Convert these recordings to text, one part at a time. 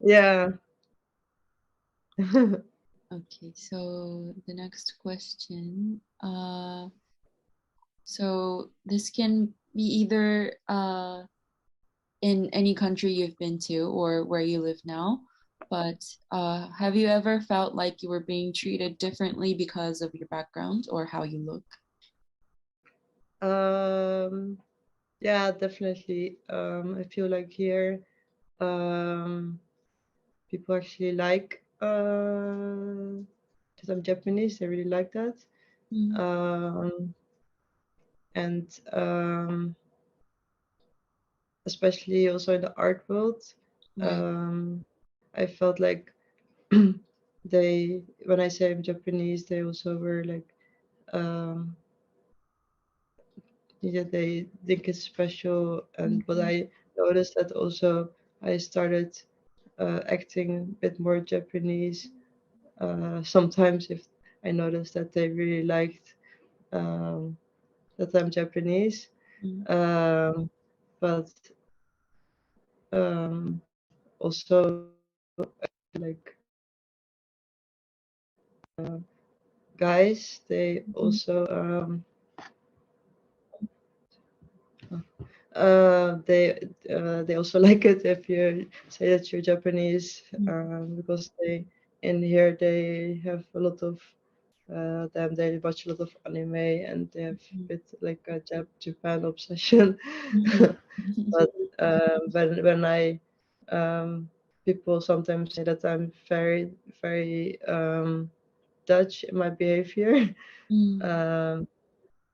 Yeah. Okay, so the next question. So this can be either in any country you've been to or where you live now. But have you ever felt like you were being treated differently because of your background or how you look? um yeah, definitely. I feel like here, um people actually like because I'm Japanese, they really like that. Mm, um and especially also in the art world, right. um I felt like they, when I say I'm Japanese, they also were like, um yeah, they think it's special. And but Mhm, I noticed that also I started acting a bit more Japanese. Sometimes if I noticed that they really liked, um, that I'm Japanese, mm, um, but also like guys, they mhm, also they also like it if you say that you're Japanese, mm, because they, in here they have a lot of they watch a lot of anime, and they have a mhm, bit like a Japan obsession. mhm, But when I people sometimes say that I'm very very Dutch in my behavior, mm, um,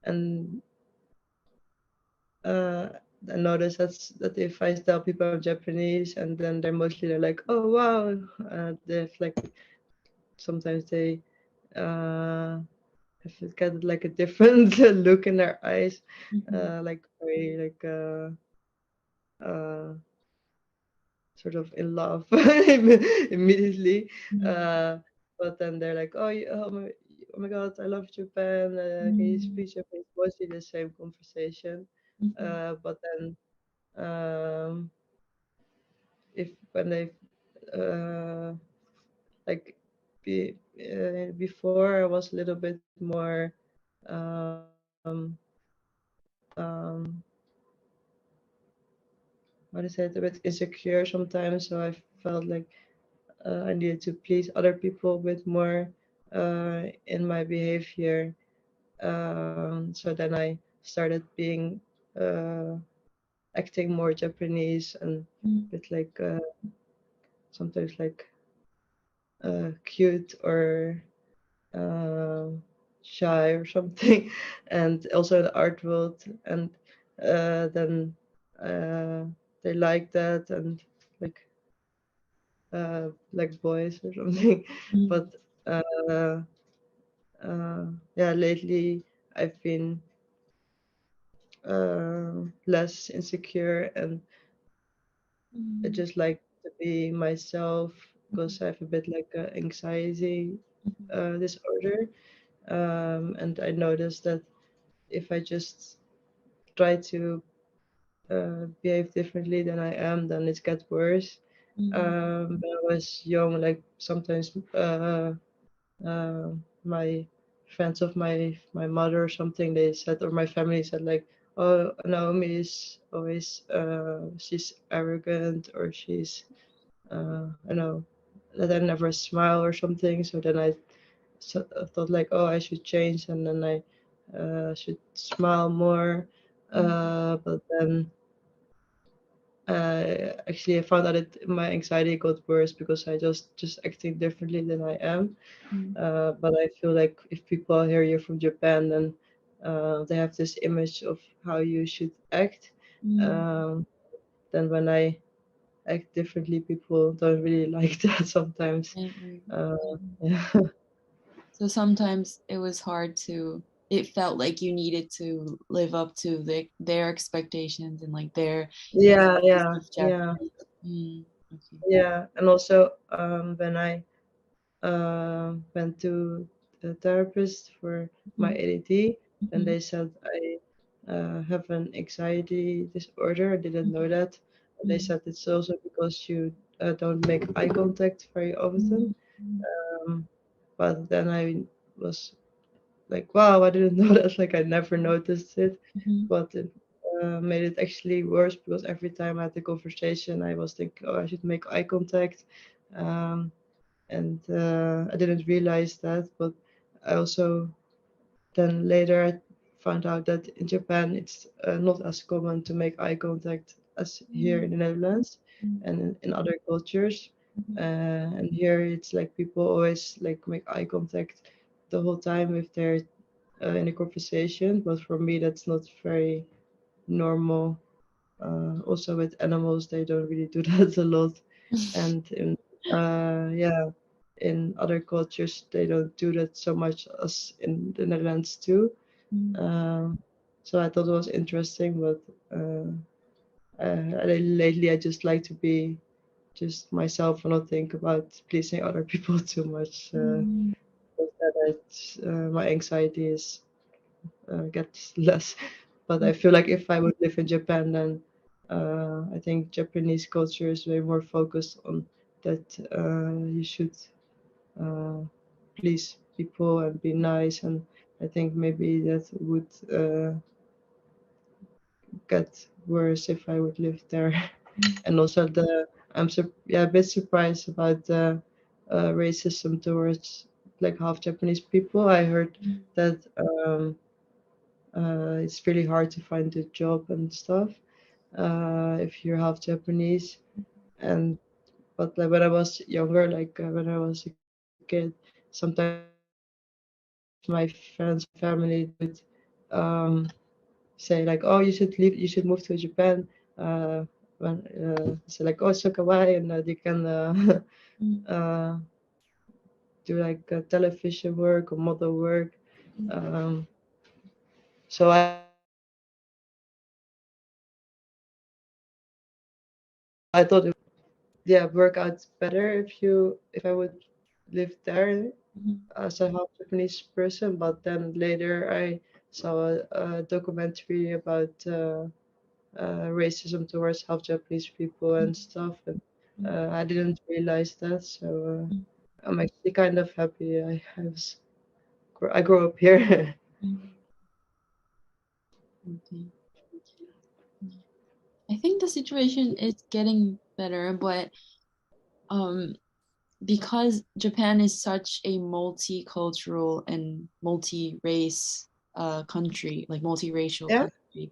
and uh, I notice that if I tell people I'm Japanese, and then they're like, oh wow, they have like, sometimes they uh, have got like a different look in their eyes, mhm, like very like uh, sort of in love immediately. mhm, Uh, but then they're like, oh my God, I love Japan. Can you mm, speak Japanese? Mostly the same conversation. mhm, But then if when they uh, like before I was a little bit more um, um, how to say it, a bit insecure sometimes. So I felt like I needed to please other people a bit more in my behavior. So then I started being uh, acting more Japanese, and mm, a bit like sometimes like cute or shy or something, and also the art world. And then uh, they like that, and like boys or something. mm, But uh, yeah, lately I've been less insecure, and I mm, just like to be myself, mhm, because I have a bit like anxiety mhm, disorder. And I noticed that if I just try to behave differently than I am, then it gets worse. mhm, When I was young, like sometimes my friends of my mother or something, they said, or my family said like, oh, Naomi is always she's arrogant, or she's I know, that I never smile or something. So then I thought like, oh, I should change, and then I should smile more. mm, But then actually I found out that my anxiety got worse because I just acting differently than I am. mm, But I feel like if people hear you're from Japan, then they have this image of how you should act. mm. Um, then when I act differently, people don't really like that sometimes. Right, right. Uh, Mhm. yeah, So sometimes it was hard to, it felt like you needed to live up to their expectations and like their yeah, ideas yeah, of yeah, Japanese. Mm, okay. yeah. And also, when I went to the therapist for my Mhm, ADD, and mhm, they said I have an anxiety disorder. I didn't know mhm, that. They mhm, said it's also because you don't make eye contact very often. Mm-hmm. But then I was like, wow, I didn't know that. Like I never noticed it, Mm-hmm. but it made it actually worse because every time I had the conversation, I was thinking, oh, I should make eye contact, um, and I didn't realize that. But I also then later I found out that in Japan it's not as common to make eye contact as here in the Netherlands and in other cultures. And here it's like people always like make eye contact the whole time if they're in a conversation. But for me, that's not very normal. Also with animals, they don't really do that a lot. And yeah, in other cultures, they don't do that so much as in the Netherlands too. Um, so I thought it was interesting, but lately I just like to be just myself and not think about pleasing other people too much. Mm-hmm. Because then my anxiety is gets less. But I feel like if I would live in Japan, then I think Japanese culture is way more focused on that you should uh, please people and be nice. And I think maybe that would get worse if I would live there. And also yeah, a bit surprised about the racism towards like half Japanese people. I heard that it's really hard to find a job and stuff if you're half Japanese. And but like when I was younger, like when I was a kid, sometimes my friends or my family they would um, say like, "Oh, you should leave. You should move to Japan." When say like, "Oh, it's so kawaii," and you can uh, do like television work or model work. Um, so I thought it would yeah work out better if I would live there as a half Japanese person. But then later I saw a documentary about racism towards half Japanese people and stuff, and I didn't realize that. So I'm actually kind of happy I grew up here. Okay. I think the situation is getting better, but um, because Japan is such a multicultural and multi-race country, like multiracial Yeah. country.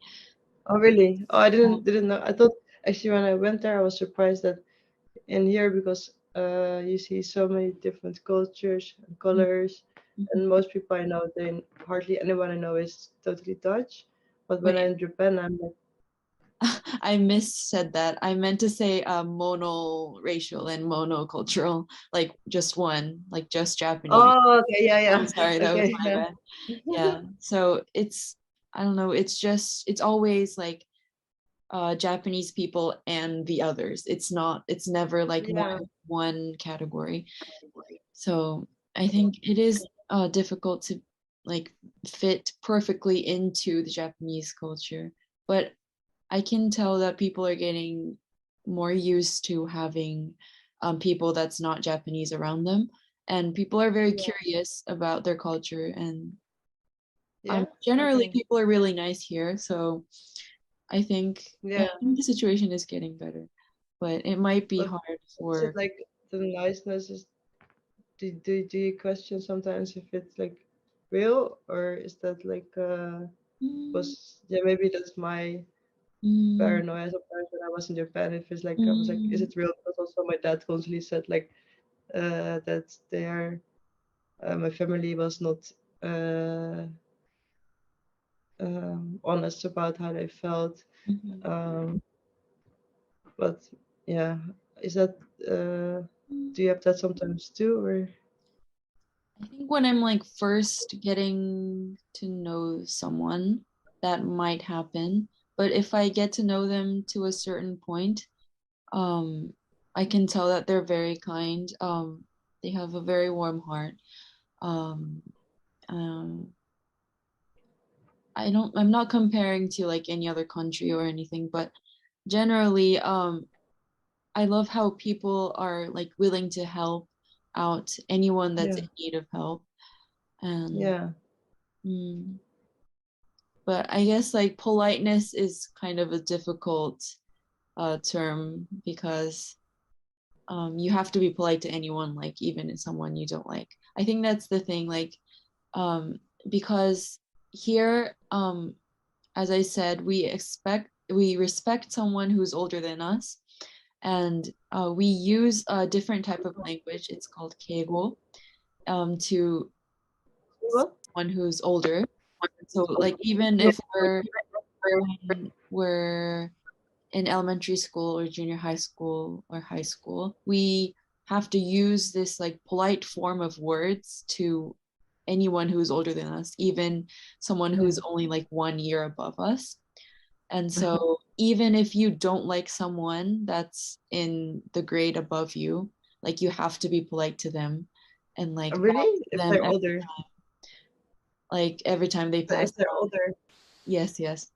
Oh really? Oh, I Yeah. didn't know. I thought actually when I went there, I was surprised that in here because you see so many different cultures and colors, Mhm. and most people I know, they hardly anyone I know is totally Dutch. But when Wait, I'm in Japan, I'm like, I missaid that. I meant to say monoracial and monocultural, like just one, like just Japanese. oh, okay, yeah, I'm yeah, sorry, that was okay, my yeah, bad. Yeah. So it's I don't know, it's always like Japanese people and the others. It's never like yeah, one category. So I think it is difficult to like fit perfectly into the Japanese culture. But I can tell that people are getting more used to having people that's not Japanese around them. And people are very yeah, curious about their culture. And yeah. generally, Okay, people are really nice here. So I think, yeah, yeah. I think the situation is getting better. But it might be But hard is it for. like the niceness is? Do you question sometimes if it's like real or is that like Mm, was yeah maybe that's my mm, paranoia sometimes when I was in Japan. It feels like I was like, is mm, it real? But also my dad constantly said like that my family was not uh, honest about how they felt. mhm. Um, but yeah, is that Mm. do you have that sometimes too, or I think when I'm like first getting to know someone, that might happen. But if I get to know them to a certain point, um, I can tell that they're very kind. They have a very warm heart. Um, um, I'm not comparing to like any other country or anything, but generally, I love how people are like willing to help out anyone that's Yeah. in need of help. And Yeah. mm, but I guess like politeness is kind of a difficult term because you have to be polite to anyone, like even in someone you don't like. I think that's the thing, like um, because here, as I said, we respect someone who's older than us, and we use a different type of language. It's called keigo, to What? someone who's older. So like even Yeah. if when we're in elementary school or junior high school or high school, we have to use this like polite form of words to anyone who's older than us, even someone Yeah. who's only like 1 year above us. And so even if you don't like someone that's in the grade above you, like you have to be polite to them and like bow Really? to If them they're older. like every time they pass. If they're older. Yes, yes.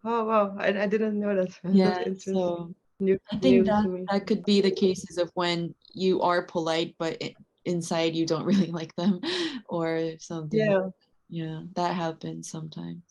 Oh wow. I didn't know that. That's Yeah, interesting. so New I think new that to me. that could be the cases of when you are polite, but inside you don't really like them or something. Yeah. Yeah, that happens sometimes.